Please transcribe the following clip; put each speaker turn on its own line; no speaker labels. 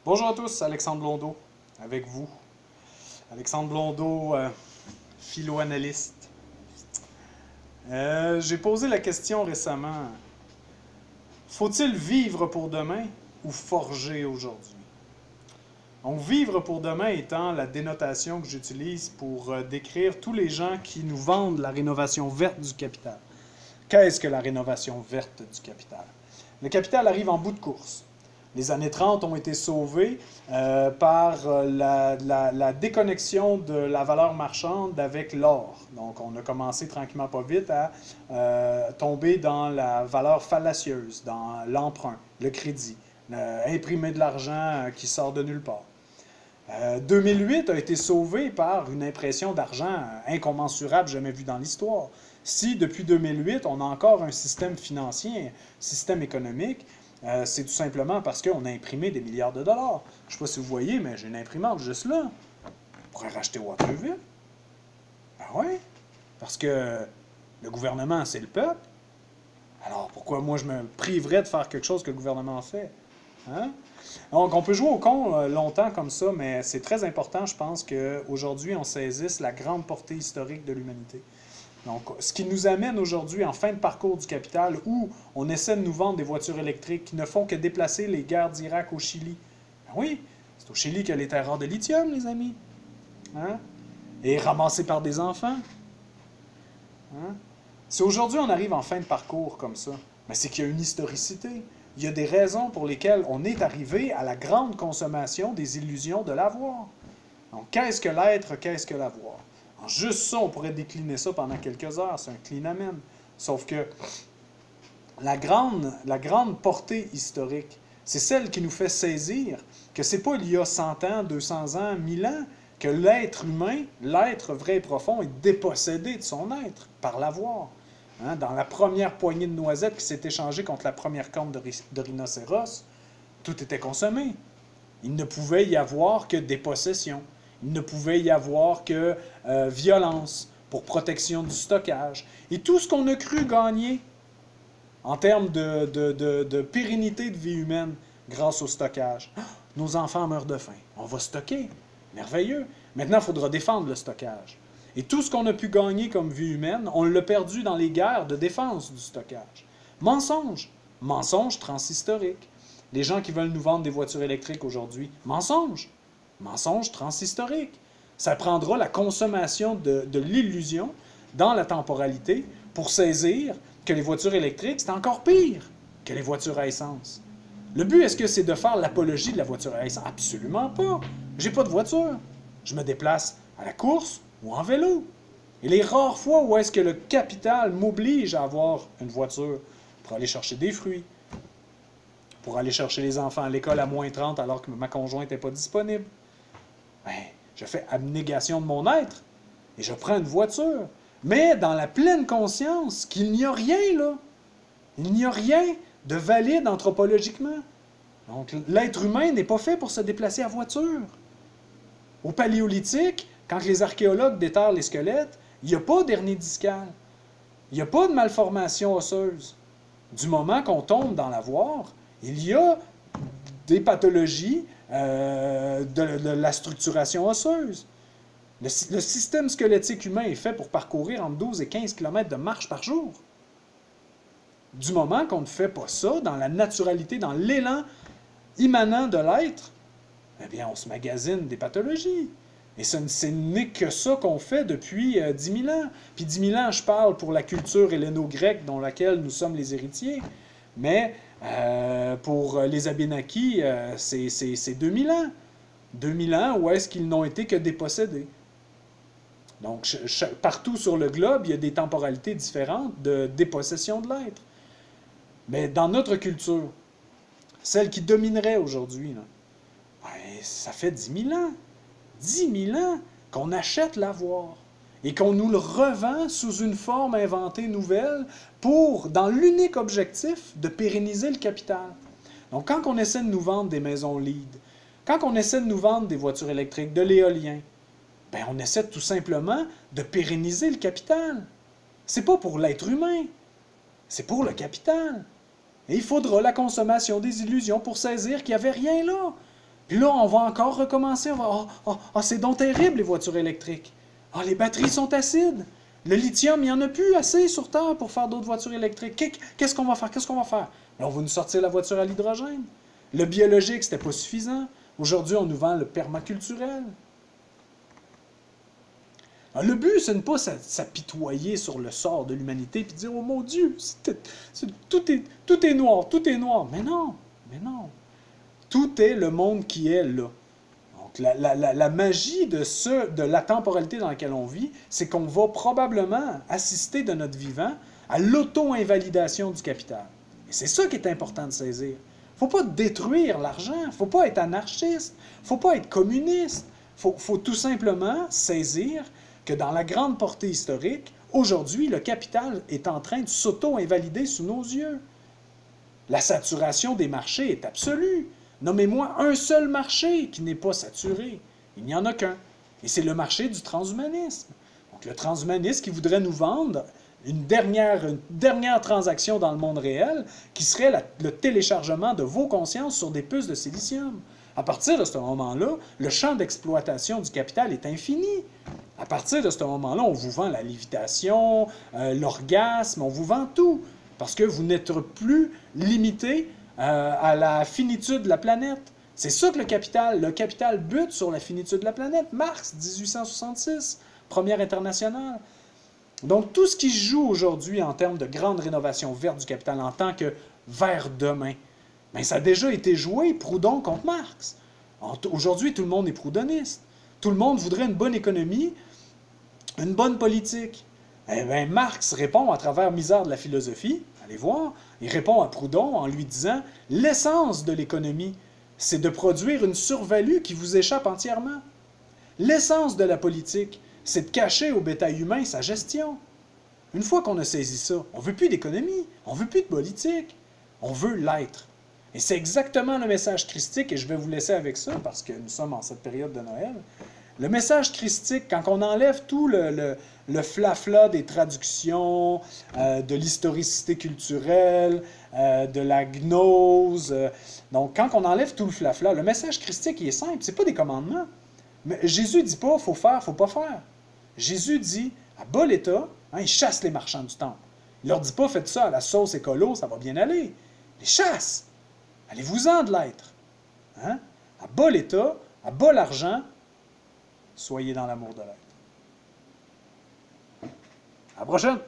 Bonjour à tous, Alexandre Blondeau, avec vous. Alexandre Blondeau, philo-analyste. J'ai posé la question récemment, faut-il vivre pour demain ou forger aujourd'hui? Donc, vivre pour demain étant la dénotation que j'utilise pour décrire tous les gens qui nous vendent la rénovation verte du capital. Qu'est-ce que la rénovation verte du capital? Le capital arrive en bout de course. Les années 30 ont été sauvées par la déconnexion de la valeur marchande avec l'or. Donc, on a commencé tranquillement pas vite à tomber dans la valeur fallacieuse, dans l'emprunt, le crédit, imprimer de l'argent qui sort de nulle part. 2008 a été sauvé par une impression d'argent incommensurable, jamais vue dans l'histoire. Si depuis 2008, on a encore un système financier, un système économique, c'est tout simplement parce qu'on a imprimé des milliards de dollars. Je ne sais pas si vous voyez, mais j'ai une imprimante juste là. On pourrait racheter Waterville. Ben oui, parce que le gouvernement, c'est le peuple. Alors pourquoi moi je me priverais de faire quelque chose que le gouvernement fait? Hein? Donc, on peut jouer au con longtemps comme ça, mais c'est très important, je pense, qu'aujourd'hui, on saisisse la grande portée historique de l'humanité. Donc, ce qui nous amène aujourd'hui en fin de parcours du capital, où on essaie de nous vendre des voitures électriques qui ne font que déplacer les guerres d'Irak au Chili. Ben oui, c'est au Chili qu'il y a les terres rares de lithium, les amis. Hein? Et ramassées par des enfants. Hein? Si aujourd'hui on arrive en fin de parcours comme ça, ben c'est qu'il y a une historicité. Il y a des raisons pour lesquelles on est arrivé à la grande consommation des illusions de l'avoir. Donc, qu'est-ce que l'être, qu'est-ce que l'avoir? Juste ça, on pourrait décliner ça pendant quelques heures, c'est un clinamen. Sauf que la grande portée historique, c'est celle qui nous fait saisir que c'est pas il y a 100 ans, 200 ans, 1000 ans, que l'être humain, l'être vrai et profond, est dépossédé de son être par l'avoir. Hein, dans la première poignée de noisettes qui s'est échangée contre la première corne de rhinocéros, tout était consommé. Il ne pouvait y avoir que dépossession. Il ne pouvait y avoir que violence pour protection du stockage. Et tout ce qu'on a cru gagner en termes de pérennité de vie humaine grâce au stockage. Nos enfants meurent de faim. On va stocker. Merveilleux. Maintenant, il faudra défendre le stockage. Et tout ce qu'on a pu gagner comme vie humaine, on l'a perdu dans les guerres de défense du stockage. Mensonge. Mensonge transhistorique. Les gens qui veulent nous vendre des voitures électriques aujourd'hui, mensonge. Mensonge transhistorique. Ça prendra la consommation de l'illusion dans la temporalité pour saisir que les voitures électriques, c'est encore pire que les voitures à essence. Le but, est-ce que c'est de faire l'apologie de la voiture à essence? Absolument pas. J'ai pas de voiture. Je me déplace à la course ou en vélo. Et les rares fois où est-ce que le capital m'oblige à avoir une voiture pour aller chercher des fruits, pour aller chercher les enfants à l'école à moins 30 alors que ma conjointe n'est pas disponible, ben, je fais abnégation de mon être et je prends une voiture. Mais dans la pleine conscience qu'il n'y a rien là. Il n'y a rien de valide anthropologiquement. Donc, l'être humain n'est pas fait pour se déplacer à voiture. Au Paléolithique, quand les archéologues déterrent les squelettes, il n'y a pas d'hernie discale. Il n'y a pas de malformation osseuse. Du moment qu'on tombe dans l'avoir, il y a des pathologies de la structuration osseuse. Le système squelettique humain est fait pour parcourir entre 12 et 15 km de marche par jour. Du moment qu'on ne fait pas ça, dans la naturalité, dans l'élan immanent de l'être, eh bien, on se magasine des pathologies. Et ce n'est que ça qu'on fait depuis 10 000 ans. Puis 10 000 ans, je parle pour la culture helléno-grecque dont laquelle nous sommes les héritiers. Mais pour les Abénaquis, c'est 2000 ans. 2000 ans où est-ce qu'ils n'ont été que dépossédés. Donc, partout sur le globe, il y a des temporalités différentes de dépossession de l'être. Mais dans notre culture, celle qui dominerait aujourd'hui, ça fait 10 000 ans. 10 000 ans qu'on achète l'avoir et qu'on nous le revend sous une forme inventée nouvelle pour, dans l'unique objectif de pérenniser le capital. Donc, quand on essaie de nous vendre des maisons LEED, quand on essaie de nous vendre des voitures électriques, de l'éolien, ben on essaie tout simplement de pérenniser le capital. C'est pas pour l'être humain, c'est pour le capital. Et il faudra la consommation des illusions pour saisir qu'il n'y avait rien là. Puis là, on va encore recommencer. On va, c'est donc terrible, les voitures électriques. Ah, les batteries sont acides. Le lithium, il n'y en a plus assez sur Terre pour faire d'autres voitures électriques. Qu'est-ce qu'on va faire? Qu'est-ce qu'on va faire? Là, on va nous sortir la voiture à l'hydrogène. Le biologique, c'était pas suffisant. Aujourd'hui, on nous vend le permaculturel. Alors, le but, ce n'est pas s'apitoyer sur le sort de l'humanité et dire « Oh mon Dieu, tout est noir, tout est noir. » Mais non, mais non. Tout est le monde qui est là. Donc, la magie de la temporalité dans laquelle on vit, c'est qu'on va probablement assister de notre vivant à l'auto-invalidation du capital. Et c'est ça qui est important de saisir. Il ne faut pas détruire l'argent, il ne faut pas être anarchiste, il ne faut pas être communiste. Il faut tout simplement saisir que dans la grande portée historique, aujourd'hui, le capital est en train de s'auto-invalider sous nos yeux. La saturation des marchés est absolue. Nommez-moi un seul marché qui n'est pas saturé. Il n'y en a qu'un. Et c'est le marché du transhumanisme. Donc le transhumanisme qui voudrait nous vendre une dernière transaction dans le monde réel, qui serait le téléchargement de vos consciences sur des puces de silicium. À partir de ce moment-là, le champ d'exploitation du capital est infini. À partir de ce moment-là, on vous vend la lévitation, l'orgasme, on vous vend tout. Parce que vous n'êtes plus limité à la finitude de la planète. C'est ça que le capital bute sur la finitude de la planète. Marx, 1866, première internationale. Donc, tout ce qui se joue aujourd'hui en termes de grande rénovation verte du capital en tant que vers demain, bien, ça a déjà été joué, Proudhon contre Marx. Aujourd'hui, tout le monde est proudhoniste. Tout le monde voudrait une bonne économie, une bonne politique. Eh bien, Marx répond à travers Misère de la philosophie, allez voir, il répond à Proudhon en lui disant « L'essence de l'économie, c'est de produire une survalue qui vous échappe entièrement. L'essence de la politique, c'est de cacher au bétail humain sa gestion. Une fois qu'on a saisi ça, on ne veut plus d'économie, on ne veut plus de politique, on veut l'être. » Et c'est exactement le message christique, et je vais vous laisser avec ça, parce que nous sommes en cette période de Noël. Le message christique, quand on enlève tout le flafla des traductions, de l'historicité culturelle, de la gnose, donc quand on enlève tout le flafla, le message christique, il est simple, c'est pas des commandements. Mais Jésus ne dit pas « faut faire, faut pas faire ». Jésus dit « à bas l'État », il chasse les marchands du temple. Il leur dit pas « faites ça à la sauce écolo, ça va bien aller ». Les chasse. Allez-vous-en de l'être. Hein? À bas l'État, à bas l'argent, soyez dans l'amour de l'être. À la prochaine!